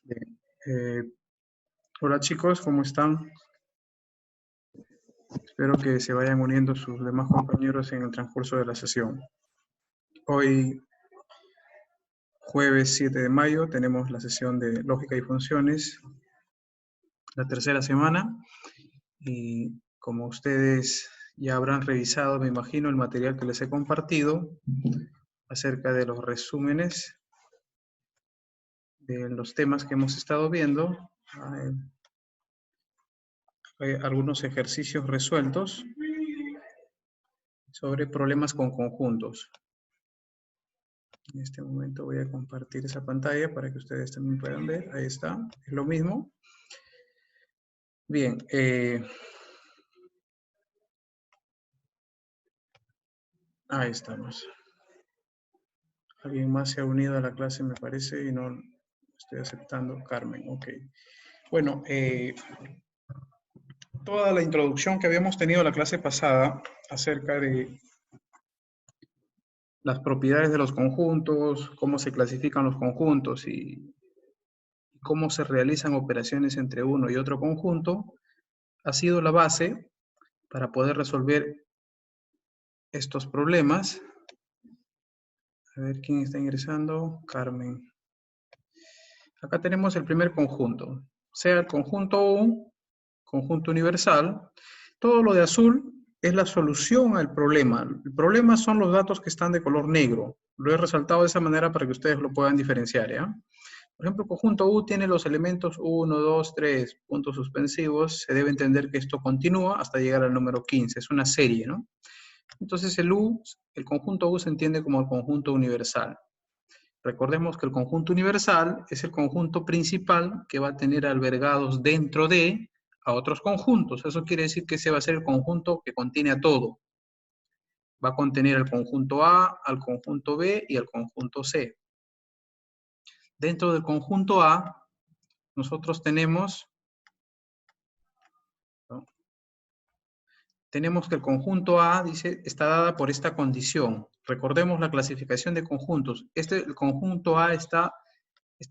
Bien. Hola chicos, ¿cómo están? Espero que se vayan uniendo sus demás compañeros en el transcurso de la sesión. Hoy, jueves 7 de mayo, tenemos la sesión de lógica y funciones, la tercera semana. Y como ustedes ya habrán revisado, me imagino, el material que les he compartido acerca de los resúmenes de los temas que hemos estado viendo. Hay algunos ejercicios resueltos sobre problemas con conjuntos. En este momento voy a compartir esa pantalla para que ustedes también puedan ver. Ahí está, es lo mismo. Bien. Ahí estamos. Alguien más se ha unido a la clase, me parece, y no estoy aceptando. Carmen, ok. Bueno, toda la introducción que habíamos tenido en la clase pasada acerca de las propiedades de los conjuntos, cómo se clasifican los conjuntos y cómo se realizan operaciones entre uno y otro conjunto, ha sido la base para poder resolver estos problemas. A ver quién está ingresando. Carmen. Acá tenemos el primer conjunto. Sea el conjunto U, conjunto universal. Todo lo de azul es la solución al problema. El problema son los datos que están de color negro. Lo he resaltado de esa manera para que ustedes lo puedan diferenciar, ¿ya? Por ejemplo, el conjunto U tiene los elementos 1, 2, 3, puntos suspensivos. Se debe entender que esto continúa hasta llegar al número 15. Es una serie, ¿no? Entonces el conjunto U se entiende como el conjunto universal. Recordemos que el conjunto universal es el conjunto principal que va a tener albergados dentro de a otros conjuntos. Eso quiere decir que ese va a ser el conjunto que contiene a todo. Va a contener al conjunto A, al conjunto B y al conjunto C. Dentro del conjunto A, nosotros tenemos que el conjunto A, dice, está dada por esta condición. Recordemos la clasificación de conjuntos. El conjunto A está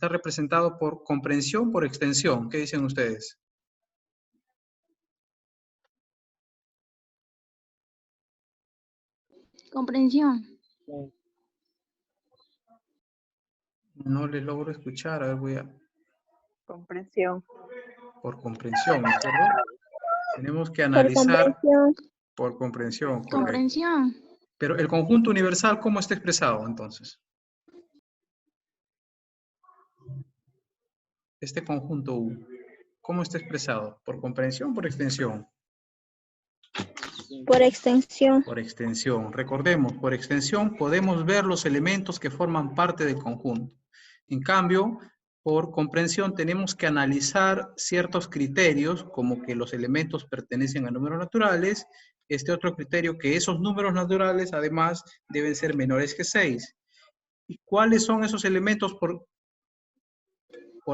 representado por comprensión, por extensión. ¿Qué dicen ustedes? Comprensión. No le logro escuchar. A ver, voy a... Comprensión. Por comprensión, ¿no es cierto? Tenemos que analizar por comprensión. Correcto. Comprensión. Pero el conjunto universal, ¿cómo está expresado entonces? Este conjunto U, ¿cómo está expresado? ¿Por comprensión o por extensión? Por extensión. Por extensión. Recordemos, por extensión podemos ver los elementos que forman parte del conjunto. En cambio, por comprensión tenemos que analizar ciertos criterios, como que los elementos pertenecen a números naturales, este otro criterio que esos números naturales además deben ser menores que 6. ¿Y cuáles son esos elementos por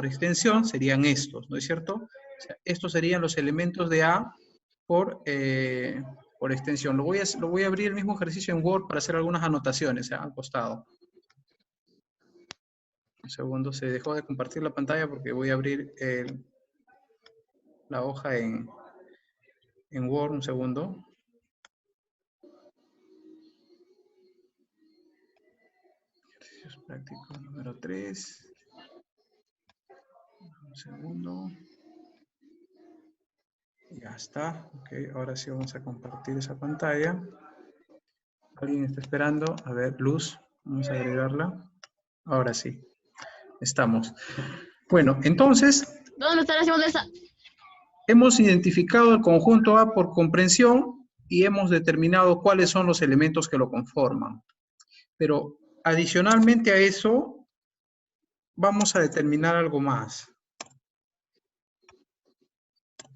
extensión? Serían estos, ¿no es cierto? O sea, estos serían los elementos de A por extensión. Lo voy a abrir el mismo ejercicio en Word para hacer algunas anotaciones al costado. Un segundo, se dejó de compartir la pantalla porque voy a abrir la hoja en Word. Un segundo. Ejercicios prácticos número 3. Un segundo. Ya está. Ok, ahora sí vamos a compartir esa pantalla. ¿Alguien está esperando? A ver, Luz, vamos a agregarla. Ahora sí. Estamos. Bueno, entonces... ¿Dónde está la segunda esa? Hemos identificado el conjunto A por comprensión y hemos determinado cuáles son los elementos que lo conforman. Pero adicionalmente a eso, vamos a determinar algo más.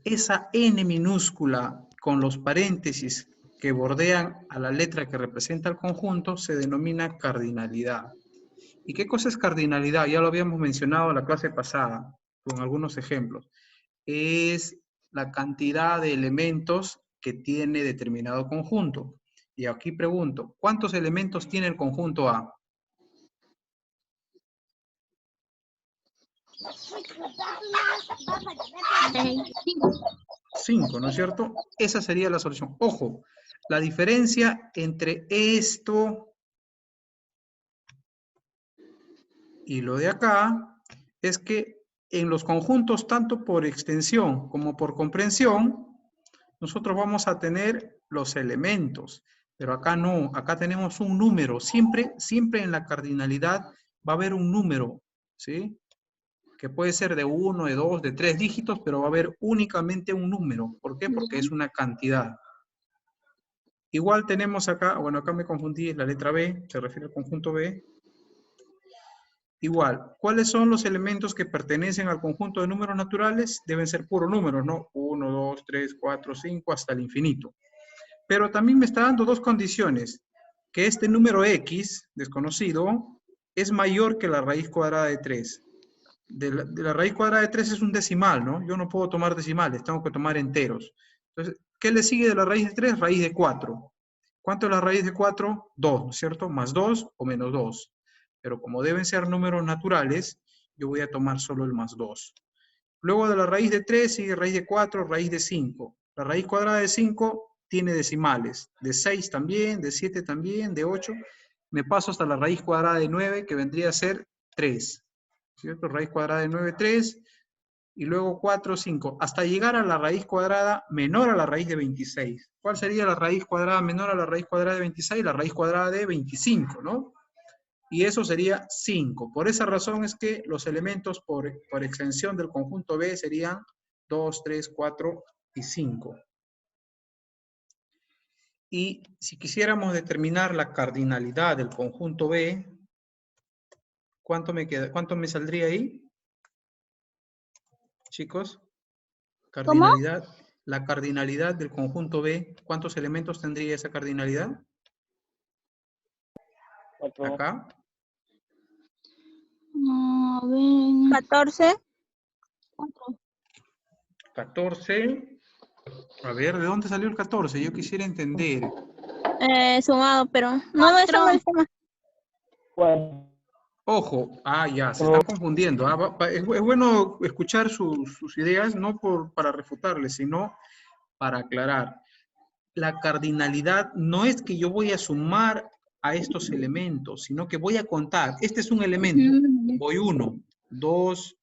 Esa N minúscula con los paréntesis que bordean a la letra que representa el conjunto se denomina cardinalidad. ¿Y qué cosa es cardinalidad? Ya lo habíamos mencionado en la clase pasada, con algunos ejemplos. Es la cantidad de elementos que tiene determinado conjunto. Y aquí pregunto, ¿cuántos elementos tiene el conjunto A? Cinco. 5, ¿no es cierto? Esa sería la solución. Ojo, la diferencia entre esto y lo de acá es que en los conjuntos, tanto por extensión como por comprensión, nosotros vamos a tener los elementos, pero acá no, acá tenemos un número. Siempre en la cardinalidad va a haber un número, ¿sí? Que puede ser de 1, de 2, de 3 dígitos, pero va a haber únicamente un número. ¿Por qué? Porque es una cantidad. Igual tenemos acá, bueno, acá me confundí, es la letra B, se refiere al conjunto B. Igual, ¿cuáles son los elementos que pertenecen al conjunto de números naturales? Deben ser puros números, ¿no? 1, 2, 3, 4, 5, hasta el infinito. Pero también me está dando dos condiciones. Que este número X, desconocido, es mayor que la raíz cuadrada de 3. De la raíz cuadrada de 3 es un decimal, ¿no? Yo no puedo tomar decimales, tengo que tomar enteros. Entonces, ¿qué le sigue de la raíz de 3? Raíz de 4. ¿Cuánto es la raíz de 4? 2, ¿no es cierto? Más 2 o menos 2. Pero como deben ser números naturales, yo voy a tomar solo el más 2. Luego de la raíz de 3 sigue raíz de 4, raíz de 5. La raíz cuadrada de 5 tiene decimales. De 6 también, de 7 también, de 8. Me paso hasta la raíz cuadrada de 9, que vendría a ser 3. ¿Cierto? Raíz cuadrada de 9, 3. Y luego 4, 5. Hasta llegar a la raíz cuadrada menor a la raíz de 26. ¿Cuál sería la raíz cuadrada menor a la raíz cuadrada de 26? La raíz cuadrada de 25, ¿no? Y eso sería 5. Por esa razón es que los elementos por extensión del conjunto B serían 2, 3, 4 y 5. Y si quisiéramos determinar la cardinalidad del conjunto B, ¿cuánto me queda? ¿Cuánto me saldría ahí? Chicos, cardinalidad. La cardinalidad del conjunto B, ¿cuántos elementos tendría esa cardinalidad? 4. Acá. A ver. 14. 4. 14. A ver, ¿de dónde salió el 14? Yo quisiera entender. Sumado, pero no es suma, es suma. 4. Ojo, ya, se están confundiendo. Es bueno escuchar sus ideas, no para refutarles, sino para aclarar. La cardinalidad no es que yo voy a sumar a estos elementos, sino que voy a contar. Este es un elemento. Voy 1, 2,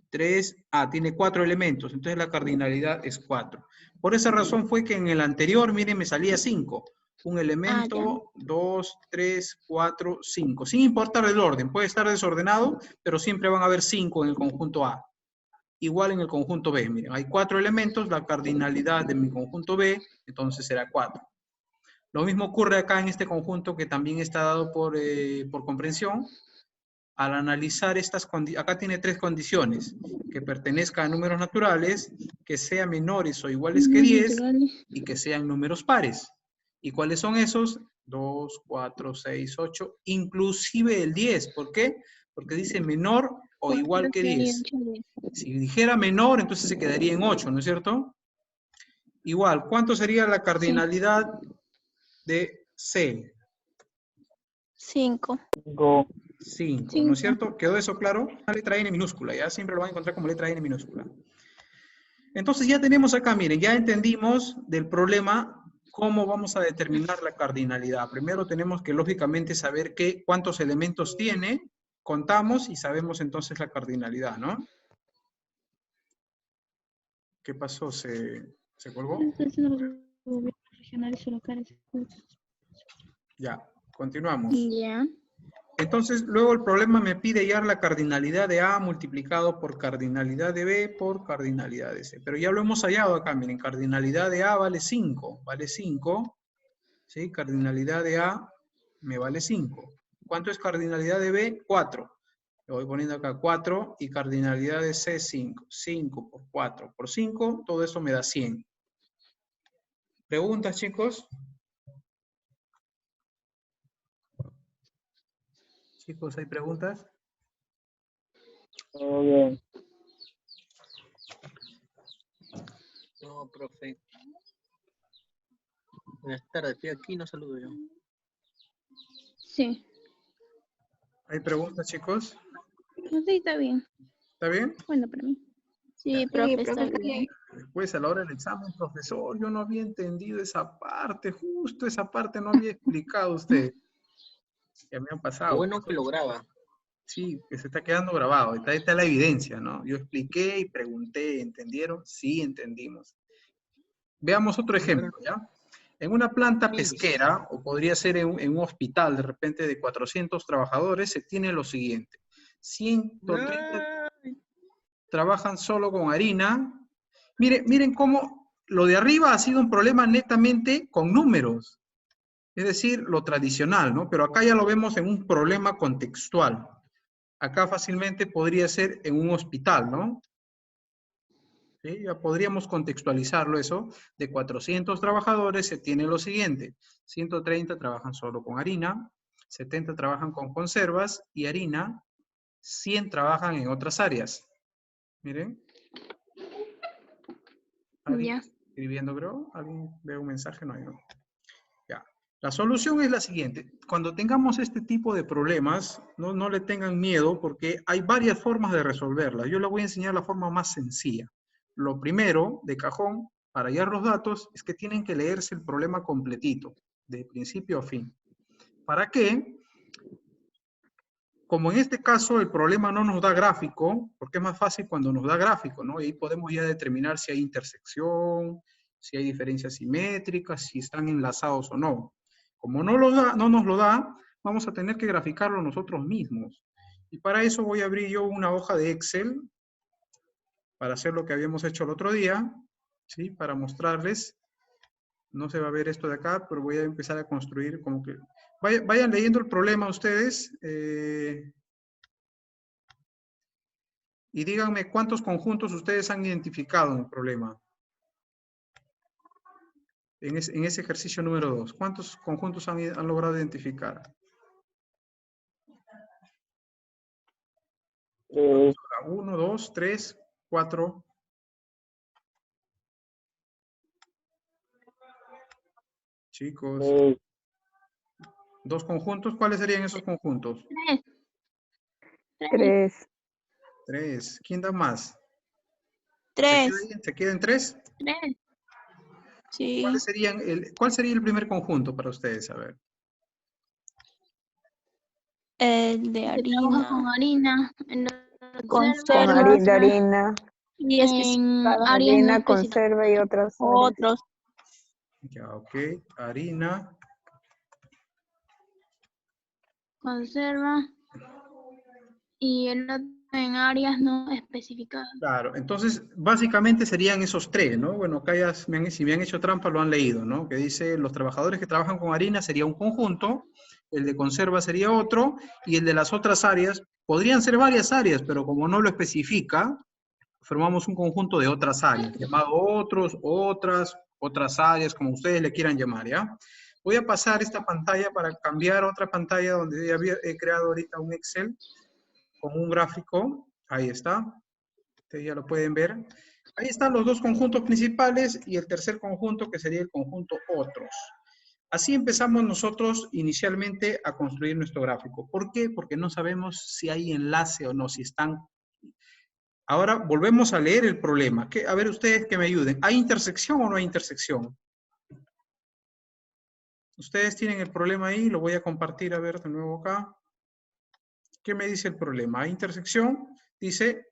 3, tiene 4 elementos, entonces la cardinalidad es 4. Por esa razón fue que en el anterior, miren, me salía 5. Un elemento, 2, 3, 4, 5. Sin importar el orden, puede estar desordenado, pero siempre van a haber 5 en el conjunto A. Igual en el conjunto B, miren, hay 4 elementos, la cardinalidad de mi conjunto B, entonces será 4. Lo mismo ocurre acá en este conjunto que también está dado por comprensión. Al analizar estas condiciones, acá tiene 3 condiciones, que pertenezca a números naturales, que sean menores o iguales que 10 y que sean números pares. ¿Y cuáles son esos? 2, 4, 6, 8, inclusive el 10. ¿Por qué? Porque dice menor o igual que 10. Si dijera menor, entonces se quedaría en 8, ¿no es cierto? Igual, ¿cuánto sería la cardinalidad de C? 5. 5, ¿no es cierto? ¿Quedó eso claro? La letra N minúscula, ya siempre lo van a encontrar como letra N minúscula. Entonces ya tenemos acá, miren, ya entendimos del problema cómo vamos a determinar la cardinalidad. Primero tenemos que lógicamente saber cuántos elementos tiene, contamos y sabemos entonces la cardinalidad, ¿no? ¿Qué pasó? ¿Se colgó? Ya, continuamos. Ya. Entonces, luego el problema me pide hallar la cardinalidad de A multiplicado por cardinalidad de B por cardinalidad de C. Pero ya lo hemos hallado acá, miren, cardinalidad de A vale 5, ¿sí? Cardinalidad de A me vale 5. ¿Cuánto es cardinalidad de B? 4. Lo voy poniendo acá 4 y cardinalidad de C 5. 5 por 4 por 5, todo eso me da 100. ¿Preguntas, chicos? Chicos, ¿hay preguntas? Todo bien. No, profe. Buenas tardes, estoy aquí, no saludo yo. Sí. ¿Hay preguntas, chicos? Sí, está bien. ¿Está bien? Bueno, para mí. Sí, profe, está bien. Después, a la hora del examen, profesor, yo no había entendido esa parte, justo esa parte no había explicado usted. Ya me han Lo pasado. bueno que lo graba. Sí, que se está quedando grabado. Ahí está la evidencia, ¿no? Yo expliqué y pregunté, ¿entendieron? Sí, entendimos. Veamos otro ejemplo, ¿ya? En una planta pesquera, o podría ser en un hospital de repente de 400 trabajadores, se tiene lo siguiente. 130 trabajan solo con harina. Miren cómo lo de arriba ha sido un problema netamente con números. Es decir, lo tradicional, ¿no? Pero acá ya lo vemos en un problema contextual. Acá fácilmente podría ser en un hospital, ¿no? ¿Sí? Ya podríamos contextualizarlo eso. De 400 trabajadores se tiene lo siguiente. 130 trabajan solo con harina, 70 trabajan con conservas y harina, 100 trabajan en otras áreas. Miren. ¿Alguien Ya. está escribiendo, creo? ¿Alguien ve un mensaje? No hay, ¿no? Ya. La solución es la siguiente. Cuando tengamos este tipo de problemas, no le tengan miedo porque hay varias formas de resolverlas. Yo les voy a enseñar la forma más sencilla. Lo primero, de cajón, para hallar los datos, es que tienen que leerse el problema completito, de principio a fin. ¿Para qué? Como en este caso el problema no nos da gráfico, porque es más fácil cuando nos da gráfico, ¿no? Y ahí podemos ya determinar si hay intersección, si hay diferencias simétricas, si están enlazados o no. Como no nos lo da, vamos a tener que graficarlo nosotros mismos. Y para eso voy a abrir yo una hoja de Excel, para hacer lo que habíamos hecho el otro día, ¿sí? Para mostrarles. No se va a ver esto de acá, pero voy a empezar a construir como que... Vayan leyendo el problema ustedes. Y díganme cuántos conjuntos ustedes han identificado en el problema. En ese ejercicio número 2. ¿Cuántos conjuntos han logrado identificar? 1, 2, 3, 4. Chicos. 2 conjuntos. ¿Cuáles serían esos conjuntos? 3. 3. ¿Quién da más? 3. ¿Se queda en 3? 3. Sí. ¿Cuál sería el primer conjunto para ustedes? A ver. El de harina. Con harina. Conserva. Harina. Y especificado. Harina, conserva y otras. Otros. Ya, ok. Harina. Conserva. Y el otro en áreas no especificadas. Claro, entonces básicamente serían esos 3, ¿no? Bueno, acá ya si me han hecho trampa lo han leído, ¿no? Que dice los trabajadores que trabajan con harina sería un conjunto, el de conserva sería otro, y el de las otras áreas, podrían ser varias áreas, pero como no lo especifica, formamos un conjunto de otras áreas, llamado otras áreas, como ustedes le quieran llamar, ¿ya? Voy a pasar esta pantalla para cambiar a otra pantalla donde ya he creado ahorita un Excel con un gráfico, ahí está. Ustedes ya lo pueden ver. Ahí están los 2 conjuntos principales y el tercer conjunto que sería el conjunto otros. Así empezamos nosotros inicialmente a construir nuestro gráfico. ¿Por qué? Porque no sabemos si hay enlace o no, si están... Ahora volvemos a leer el problema. A ver ustedes que me ayuden. ¿Hay intersección o no hay intersección? Ustedes tienen el problema ahí, lo voy a compartir a ver de nuevo acá. ¿Qué me dice el problema? ¿Hay intersección? Dice...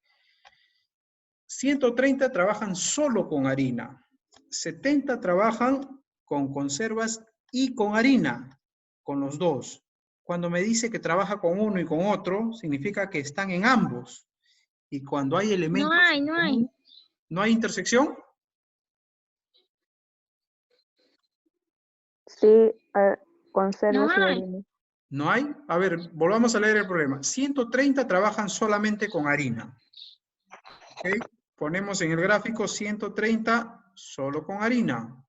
130 trabajan solo con harina, 70 trabajan con conservas y con harina, con los dos. Cuando me dice que trabaja con uno y con otro, significa que están en ambos. Y cuando hay elementos en común, ¿no hay intersección? Sí, conservas y harina. ¿No hay? A ver, volvamos a leer el problema. 130 trabajan solamente con harina. ¿Okay? Ponemos en el gráfico 130 solo con harina.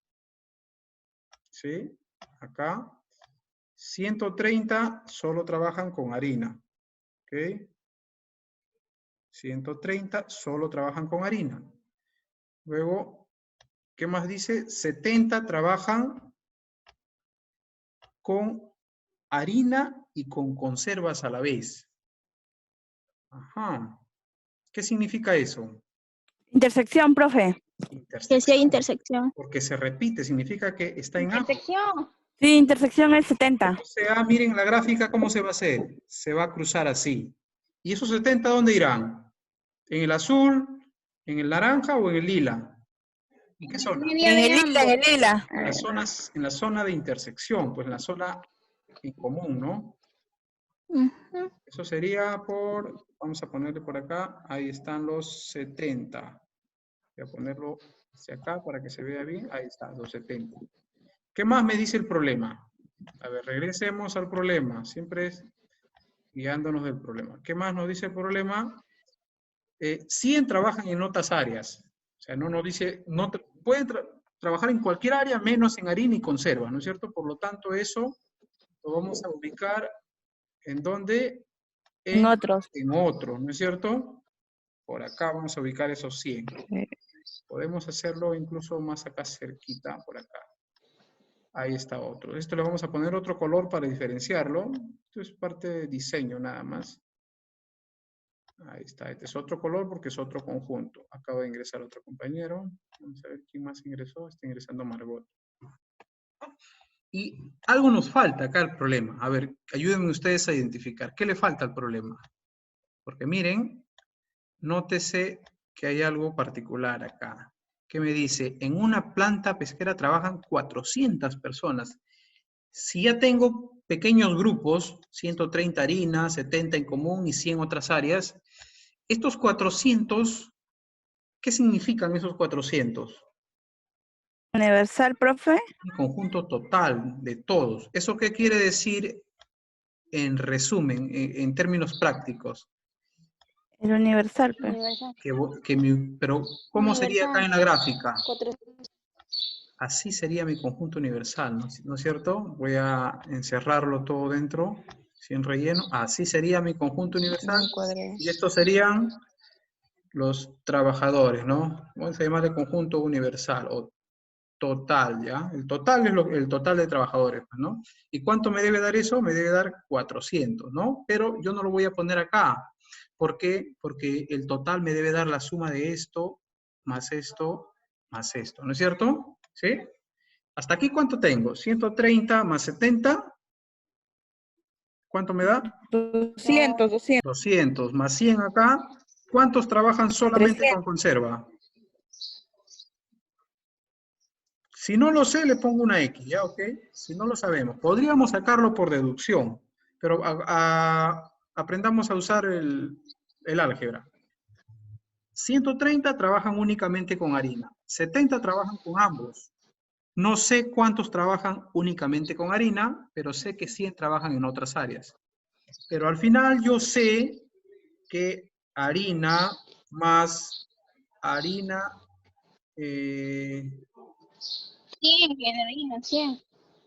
¿Sí? Acá. 130 solo trabajan con harina. ¿Ok? 130 solo trabajan con harina. Luego, ¿qué más dice? 70 trabajan con harina y con conservas a la vez. Ajá. ¿Qué significa eso? Intersección, profe. Que sí hay intersección. Porque se repite, significa que está en A. Intersección. Sí, intersección es 70. Entonces, miren la gráfica cómo se va a hacer. Se va a cruzar así. ¿Y esos 70 dónde irán? ¿En el azul, en el naranja o en el lila? ¿En qué zona? En el lila, en el lila. En la zona de intersección, pues en la zona en común, ¿no? Ujú. Eso sería por, vamos a ponerle por acá, ahí están los 70. Voy a ponerlo hacia acá para que se vea bien. Ahí está, los 70. ¿Qué más me dice el problema? A ver, regresemos al problema. Siempre es guiándonos del problema. ¿Qué más nos dice el problema? 100 trabajan en otras áreas. O sea, no nos dice, no pueden trabajar en cualquier área menos en harina y conserva, ¿no es cierto? Por lo tanto, eso lo vamos a ubicar en donde En otros. En otro, ¿no es cierto? Por acá vamos a ubicar esos 100. Podemos hacerlo incluso más acá cerquita, por acá. Ahí está otro. Esto le vamos a poner otro color para diferenciarlo. Esto es parte de diseño nada más. Ahí está. Este es otro color porque es otro conjunto. Acaba de ingresar otro compañero. Vamos a ver quién más ingresó. Está ingresando Margot. Y algo nos falta acá al problema. A ver, ayúdenme ustedes a identificar. ¿Qué le falta al problema? Porque miren, nótese que hay algo particular acá. ¿Qué me dice? En una planta pesquera trabajan 400 personas. Si ya tengo pequeños grupos, 130 harinas, 70 en común y 100 otras áreas, estos 400, ¿qué significan esos 400? Universal, profe. El conjunto total de todos. ¿Eso qué quiere decir en resumen, en términos prácticos? El universal, pues. Pero, ¿cómo sería acá en la gráfica? 400. Así sería mi conjunto universal, ¿no es cierto? Voy a encerrarlo todo dentro, sin relleno. Así sería mi conjunto universal. Y estos serían los trabajadores, ¿no? Vamos a llamarle conjunto universal o total, ¿ya? El total es el total de trabajadores, ¿no? ¿Y cuánto me debe dar eso? Me debe dar 400, ¿no? Pero yo no lo voy a poner acá. ¿Por qué? Porque el total me debe dar la suma de esto, más esto, más esto, ¿no es cierto? ¿Sí? ¿Hasta aquí cuánto tengo? 130 más 70. ¿Cuánto me da? 200. 200 más 100 acá. ¿Cuántos trabajan solamente 300. con conserva? Si no lo sé, le pongo una X, ¿ya? ¿Ok? Si no lo sabemos. Podríamos sacarlo por deducción, pero aprendamos a usar el álgebra. 130 trabajan únicamente con harina. 70 trabajan con ambos. No sé cuántos trabajan únicamente con harina, pero sé que 100 trabajan en otras áreas. Pero al final yo sé que harina más harina... 100.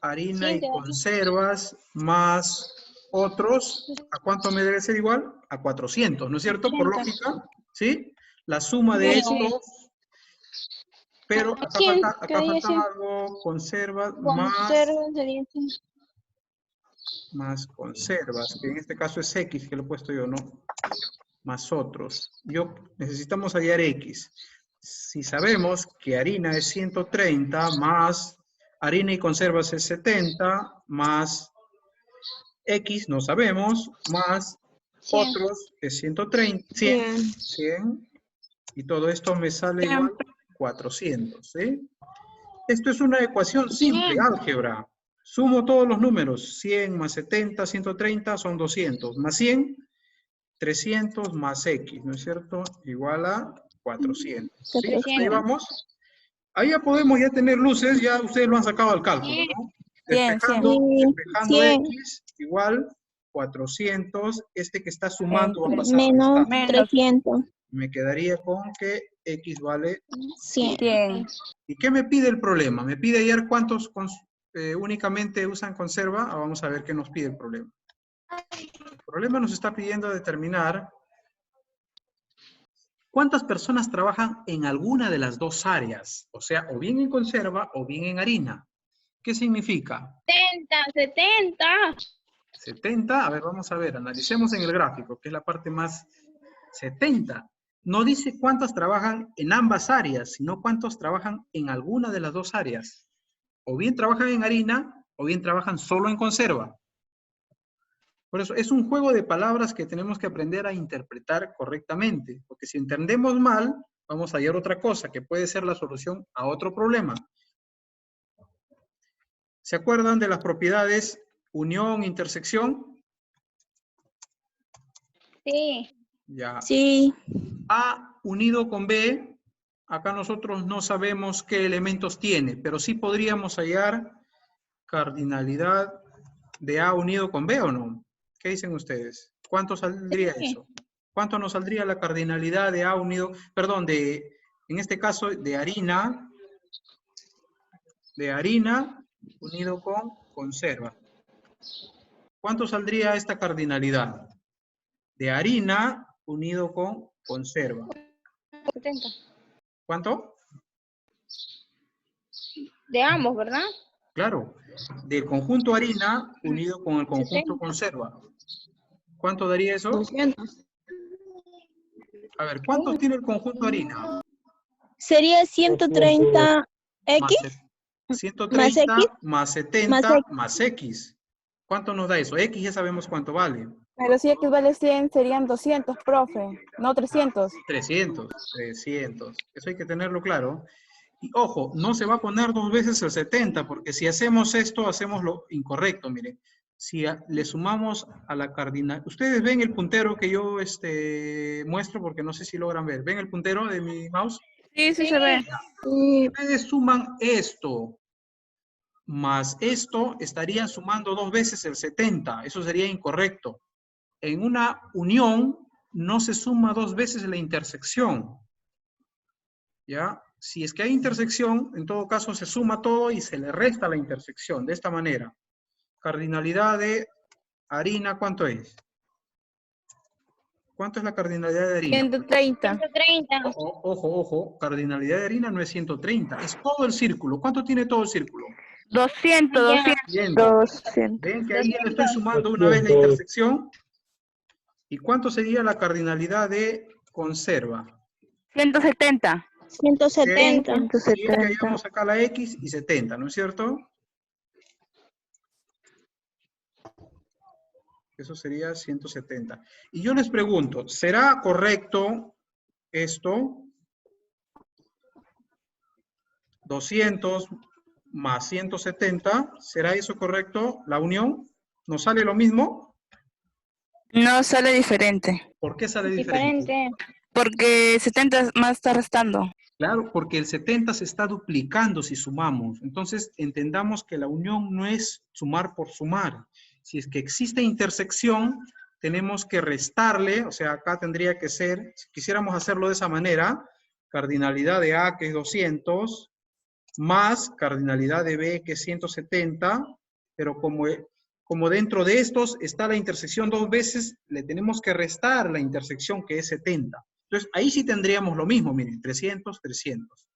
harina y conservas más otros, ¿a cuánto me debe ser igual? A 400, ¿no es cierto? Por lógica, ¿sí? La suma de estos, pero acá falta algo, conservas más conservas, que en este caso es X, que lo he puesto yo, ¿no? Más otros. Necesitamos hallar X. Si sabemos que harina es 130 más harina y conservas es 70 más X no sabemos, más 100. otros es 130, 100, y todo esto me sale igual 400, ¿sí? Esto es una ecuación simple, álgebra. Sumo todos los números, 100 más 70, 130 son 200, más 100, 300 más X, ¿no es cierto? Igual a 400. ¿Sí? Hasta ahí vamos. Ahí ya podemos ya tener luces, ya ustedes lo han sacado al cálculo, ¿no? Despejando X igual 400, este que está sumando va a pasar menos 300. Me quedaría con que X vale 100. ¿Y qué me pide el problema? Me pide hallar cuántos únicamente usan conserva. Vamos a ver qué nos pide el problema. El problema nos está pidiendo determinar cuántas personas trabajan en alguna de las dos áreas. O sea, o bien en conserva o bien en harina. ¿Qué significa? 70. 70, a ver, vamos a ver, analicemos en el gráfico, que es la parte más 70. No dice cuántas trabajan en ambas áreas, sino cuántos trabajan en alguna de las dos áreas. O bien trabajan en harina, o bien trabajan solo en conserva. Por eso, es un juego de palabras que tenemos que aprender a interpretar correctamente, porque si entendemos mal, vamos a hallar otra cosa, que puede ser la solución a otro problema. ¿Se acuerdan de las propiedades unión, intersección? Sí. Ya. Sí. A unido con B, acá nosotros no sabemos qué elementos tiene, pero sí podríamos hallar cardinalidad de A unido con B, ¿o no? ¿Qué dicen ustedes? ¿Cuánto saldría Sí. eso? ¿Cuánto nos saldría la cardinalidad de A unido, perdón, en este caso, de harina unido con conserva? ¿Cuánto saldría esta cardinalidad? De harina unido con conserva. 70. ¿Cuánto? De ambos, ¿verdad? Claro, del conjunto harina unido con el conjunto 70. conserva. ¿Cuánto daría eso? 200. A ver, ¿cuántos tiene el conjunto harina? Sería 130 X más 130 X más 70 más X. más X. ¿Cuánto nos da eso? X ya sabemos cuánto vale. Pero si X vale 100, serían 200, profe, no 300. 300. Eso hay que tenerlo claro. Y ojo, no se va a poner dos veces el 70, porque si hacemos esto, hacemos lo incorrecto, miren. Si le sumamos a la cardinal... Ustedes ven el puntero que yo muestro, porque no sé si logran ver. ¿Ven el puntero de mi mouse? Sí, sí se ve. Sí. Ustedes suman esto más esto, estarían sumando dos veces el 70. Eso sería incorrecto. En una unión no se suma dos veces la intersección. ¿Ya? Si es que hay intersección, en todo caso se suma todo y se le resta la intersección, de esta manera. Cardinalidad de harina, ¿cuánto es? ¿Cuánto es la cardinalidad de harina? 130. 130. Ojo, cardinalidad de harina no es 130, es todo el círculo. ¿Cuánto tiene todo el círculo? 200, Ya. 200. ¿Ven que ahí ya le estoy 200. sumando una vez la intersección? ¿Y cuánto sería la cardinalidad de conserva? 170. 170. Y es que hallamos acá la X y 70, ¿no es cierto? Eso sería 170. Y yo les pregunto, ¿será correcto esto? 200 más 170, ¿será eso correcto? ¿La unión? ¿Nos sale lo mismo? No, sale diferente. ¿Por qué sale diferente? Diferente. Porque 70 más está restando. Claro, porque el 70 se está duplicando si sumamos. Entonces, entendamos que la unión no es sumar por sumar. Si es que existe intersección, tenemos que restarle, o sea, acá tendría que ser, si quisiéramos hacerlo de esa manera, cardinalidad de A, que es 200, más cardinalidad de B, que es 170, pero como dentro de estos está la intersección dos veces, le tenemos que restar la intersección, que es 70. Entonces, ahí sí tendríamos lo mismo, miren, 300, 300.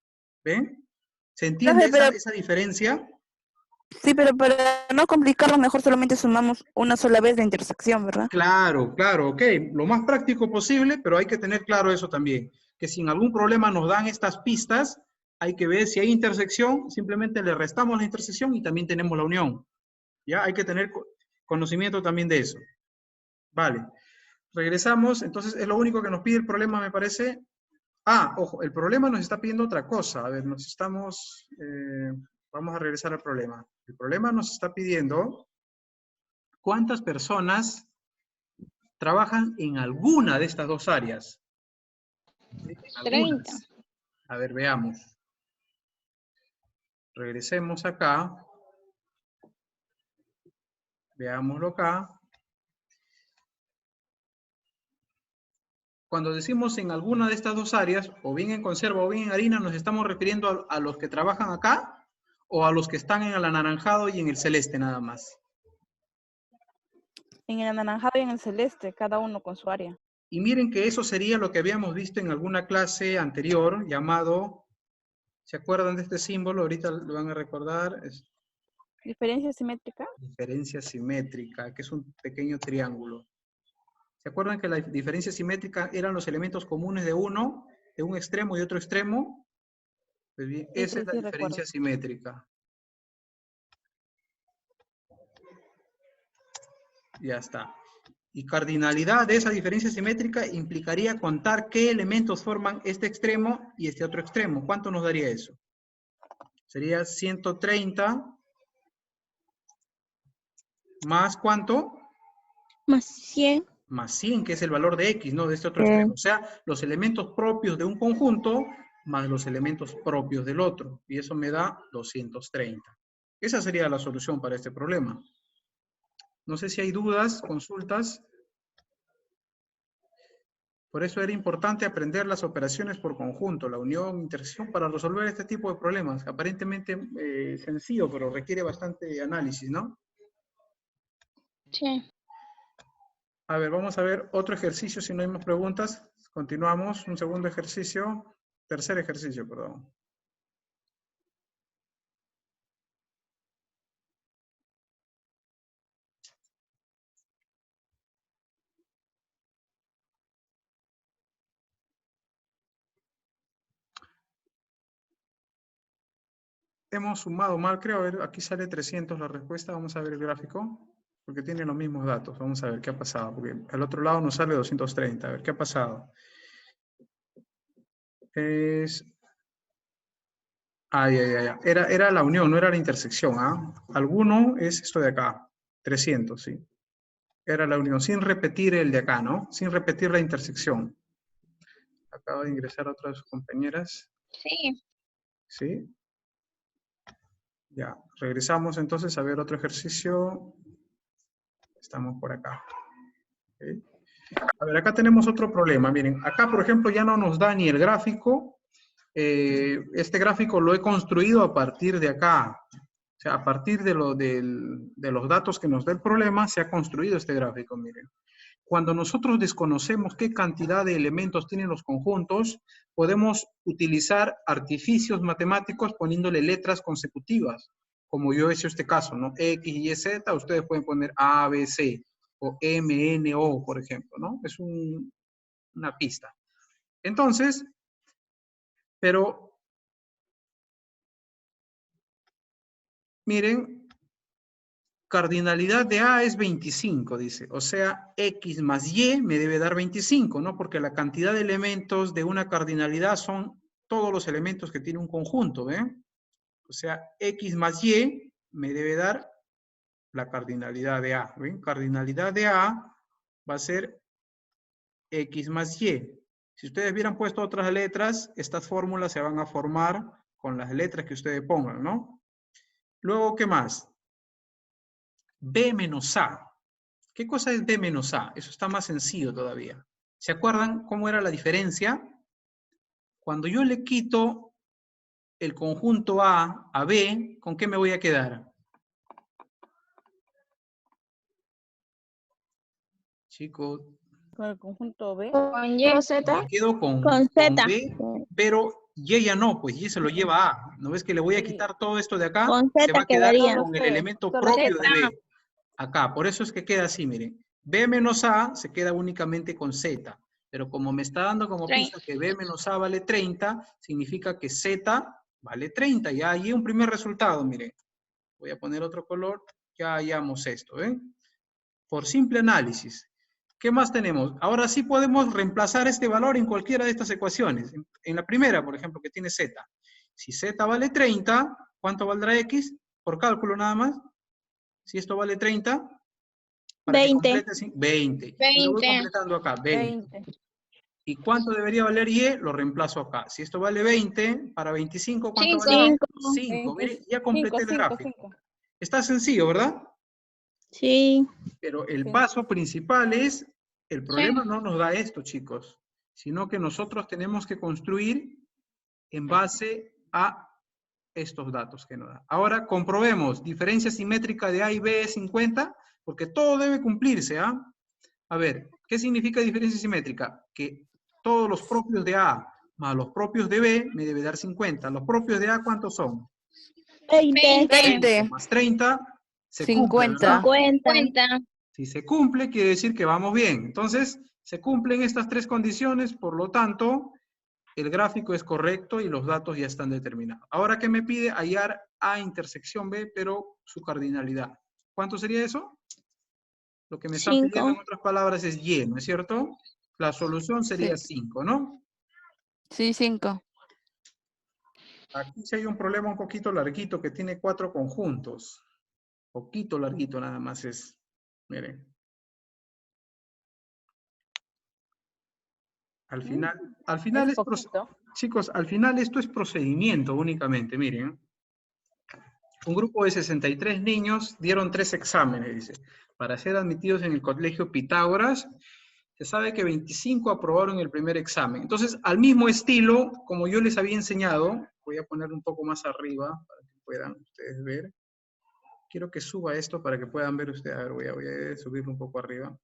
¿Ven? ¿Se entiende esa diferencia? Sí, pero para no complicarlo, mejor solamente sumamos una sola vez la intersección, ¿verdad? Claro, ok. Lo más práctico posible, pero hay que tener claro eso también. Que si en algún problema nos dan estas pistas, hay que ver si hay intersección, simplemente le restamos la intersección y también tenemos la unión. ¿Ya? Hay que tener conocimiento también de eso. Vale. Regresamos, entonces es lo único que nos pide el problema, me parece. Ah, ojo, el problema nos está pidiendo otra cosa. A ver, vamos a regresar al problema. El problema nos está pidiendo cuántas personas trabajan en alguna de estas dos áreas. En algunas. 30. A ver, veamos. Regresemos acá. Veámoslo acá. Cuando decimos en alguna de estas dos áreas, o bien en conserva o bien en harina, ¿nos estamos refiriendo a los que trabajan acá o a los que están en el anaranjado y en el celeste nada más? En el anaranjado y en el celeste, cada uno con su área. Y miren que eso sería lo que habíamos visto en alguna clase anterior, llamado, ¿se acuerdan de este símbolo? Ahorita lo van a recordar. Es ¿Diferencia simétrica? diferencia simétrica, que es un pequeño triángulo. ¿Se acuerdan que la diferencia simétrica eran los elementos comunes de uno, de un extremo y otro extremo? Pues bien, Sí, esa sí, es la sí, diferencia recuerdo. simétrica. Ya está. Y cardinalidad de esa diferencia simétrica implicaría contar qué elementos forman este extremo y este otro extremo. ¿Cuánto nos daría eso? Sería 130 más ¿cuánto? Más 100. Más 100, que es el valor de X, ¿no? De este otro extremo. O sea, los elementos propios de un conjunto más los elementos propios del otro. Y eso me da 230. Esa sería la solución para este problema. No sé si hay dudas, consultas. Por eso era importante aprender las operaciones por conjunto, la unión, intersección, para resolver este tipo de problemas. Aparentemente sencillo, pero requiere bastante análisis, ¿no? Sí. A ver, vamos a ver otro ejercicio, si no hay más preguntas. Continuamos, un segundo ejercicio, tercer ejercicio, perdón. Hemos sumado mal, creo. A ver, aquí sale 300 la respuesta. Vamos a ver el gráfico, porque tiene los mismos datos. Vamos a ver qué ha pasado, porque al otro lado nos sale 230. A ver, ¿qué ha pasado? Era la unión, no era la intersección. ¿Ah? Alguno es esto de acá, 300, sí. Era la unión, sin repetir el de acá, ¿no? Sin repetir la intersección. Acaba de ingresar otra de sus compañeras. Sí. ¿Sí? Ya, regresamos entonces a ver otro ejercicio. Estamos por acá. ¿Okay? A ver, acá tenemos otro problema. Miren, acá, por ejemplo, ya no nos da ni el gráfico. Este gráfico lo he construido a partir de acá. O sea, a partir de los datos que nos da el problema, se ha construido este gráfico, miren. Cuando nosotros desconocemos qué cantidad de elementos tienen los conjuntos, podemos utilizar artificios matemáticos poniéndole letras consecutivas, como yo he hecho este caso, ¿no? X, Y, Z, ustedes pueden poner A, B, C, o M, N, O, por ejemplo, ¿no? Es una pista. Entonces, pero, miren, cardinalidad de A es 25, dice. O sea, X más Y me debe dar 25, ¿no? Porque la cantidad de elementos de una cardinalidad son todos los elementos que tiene un conjunto, ¿ven? O sea, X más Y me debe dar la cardinalidad de A, ¿ven? Cardinalidad de A va a ser X más Y. Si ustedes hubieran puesto otras letras, estas fórmulas se van a formar con las letras que ustedes pongan, ¿no? Luego, ¿qué más? B menos A. ¿Qué cosa es B menos A? Eso está más sencillo todavía. ¿Se acuerdan cómo era la diferencia? Cuando yo le quito el conjunto A a B, ¿con qué me voy a quedar? Chicos, Con el conjunto B. Con Y. me quedo con Z. B, pero Y ya no, pues Y se lo lleva A. ¿No ves que le voy a quitar todo esto de acá? Con Se va Z a quedar quedaría. con el elemento Solo propio de Z. B. Acá, por eso es que queda así, miren. B menos A se queda únicamente con Z. Pero como me está dando como pista que B menos A vale 30, significa que Z vale 30. Ya hay un primer resultado, miren. Voy a poner otro color, ya hallamos esto, ¿ven? Por simple análisis. ¿Qué más tenemos? Ahora sí podemos reemplazar este valor en cualquiera de estas ecuaciones. En la primera, por ejemplo, que tiene Z. Si Z vale 30, ¿cuánto valdrá X? Por cálculo nada más. Si esto vale 30, para 20. que complete 20. Y lo voy 20. completando acá, 20. 20. ¿Y cuánto debería valer Y? Lo reemplazo acá. Si esto vale 20, para 25, ¿cuánto 5. vale? 5. 5. Mire, ya completé el 5, gráfico. 5. Está sencillo, ¿verdad? Sí. Pero el Sí. paso principal es, el problema Sí. no nos da esto, chicos, sino que nosotros tenemos que construir en base a estos datos que nos da. Ahora comprobemos, diferencia simétrica de A y B es 50, porque todo debe cumplirse, ¿ah? A ver, ¿qué significa diferencia simétrica? Que todos los propios de A más los propios de B me debe dar 50. ¿Los propios de A cuántos son? 20. 20. 20. Más 30 se cumple, 50. ¿verdad? 50. 50. Si se cumple, quiere decir que vamos bien. Entonces, se cumplen estas tres condiciones, por lo tanto, el gráfico es correcto y los datos ya están determinados. Ahora, ¿qué me pide? Hallar A intersección B, pero su cardinalidad. ¿Cuánto sería eso? Lo que me están pidiendo en 5. otras palabras es Y, ¿no es cierto? La solución sería 5, ¿no? Sí, 5. Aquí sí hay un problema un poquito larguito que tiene 4 conjuntos. Poquito larguito nada más es. Miren. Al final es chicos, al final esto es procedimiento únicamente, miren. Un grupo de 63 niños dieron 3 exámenes, dice. Para ser admitidos en el colegio Pitágoras, se sabe que 25 aprobaron el primer examen. Entonces, al mismo estilo, como yo les había enseñado, voy a poner un poco más arriba para que puedan ustedes ver. Quiero que suba esto para que puedan ver ustedes. A ver, voy a subirlo un poco arriba.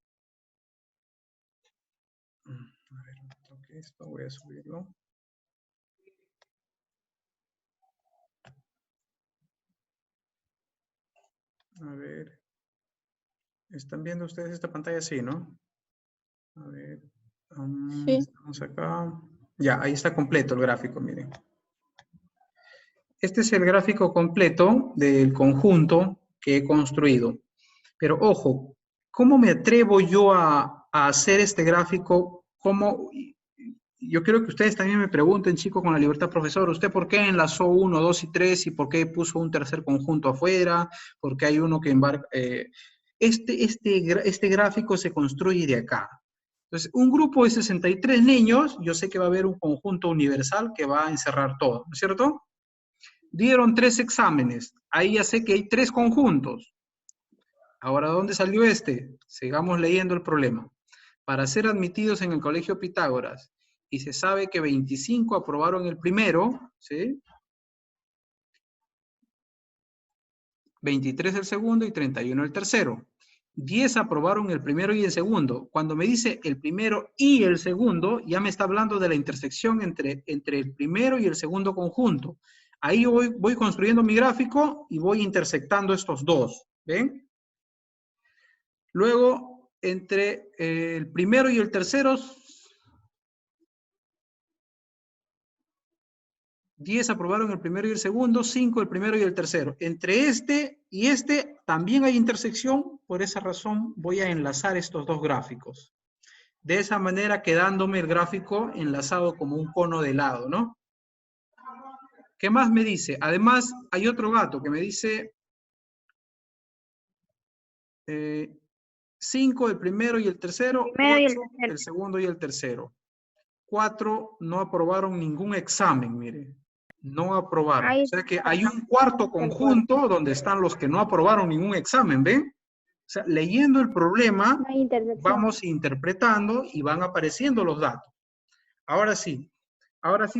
A ver, toque esto, voy a subirlo. A ver. ¿Están viendo ustedes esta pantalla? Sí, ¿no? A ver. Sí. Estamos acá. Ya, ahí está completo el gráfico, miren. Este es el gráfico completo del conjunto que he construido. Pero ojo, ¿cómo me atrevo yo a hacer este gráfico? Yo quiero que ustedes también me pregunten, chicos, con la libertad, profesor, ¿usted por qué enlazó 1, 2 y 3 y por qué puso un tercer conjunto afuera? ¿Por qué hay uno que embarca? Este gráfico se construye de acá. Entonces, un grupo de 63 niños, yo sé que va a haber un conjunto universal que va a encerrar todo, ¿no es cierto? Dieron 3 exámenes, ahí ya sé que hay 3 conjuntos. Ahora, ¿dónde salió este? Sigamos leyendo el problema. Para ser admitidos en el colegio Pitágoras, y se sabe que 25 aprobaron el primero, ¿sí? 23 el segundo y 31 el tercero. 10 aprobaron el primero y el segundo. Cuando me dice el primero y el segundo, ya me está hablando de la intersección entre el primero y el segundo conjunto. Ahí voy construyendo mi gráfico y voy intersectando estos dos, ¿ven? Luego, entre el primero y el tercero, 10 aprobaron el primero y el segundo, 5 el primero y el tercero. Entre este y este también hay intersección, por esa razón voy a enlazar estos dos gráficos. De esa manera quedándome el gráfico enlazado como un cono de helado, ¿no? ¿Qué más me dice? Además, hay otro dato que me dice 5 el primero y el tercero, 8 el segundo y el tercero. 4 no aprobaron ningún examen, mire. No aprobaron. O sea que hay un cuarto conjunto donde están los que no aprobaron ningún examen, ¿ven? O sea, leyendo el problema, vamos interpretando y van apareciendo los datos. Ahora sí,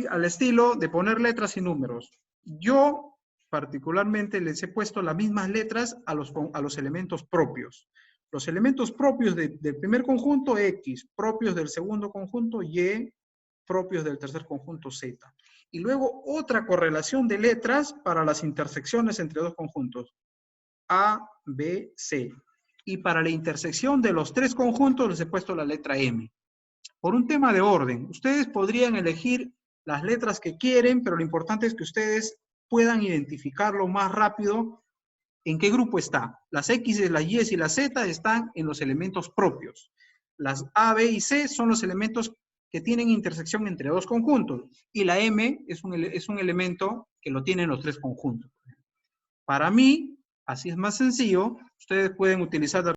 al estilo de poner letras y números. Yo, particularmente, les he puesto las mismas letras a los elementos propios. Los elementos propios del primer conjunto, X, propios del segundo conjunto, Y, propios del tercer conjunto, Z. Y luego otra correlación de letras para las intersecciones entre dos conjuntos, A, B, C. Y para la intersección de los tres conjuntos les he puesto la letra M. Por un tema de orden, ustedes podrían elegir las letras que quieren, pero lo importante es que ustedes puedan identificarlo más rápido en qué grupo está. Las X, las Y y las Z están en los elementos propios. Las A, B y C son los elementos que tienen intersección entre dos conjuntos. Y la M es un elemento que lo tienen los tres conjuntos. Para mí, así es más sencillo, ustedes pueden utilizar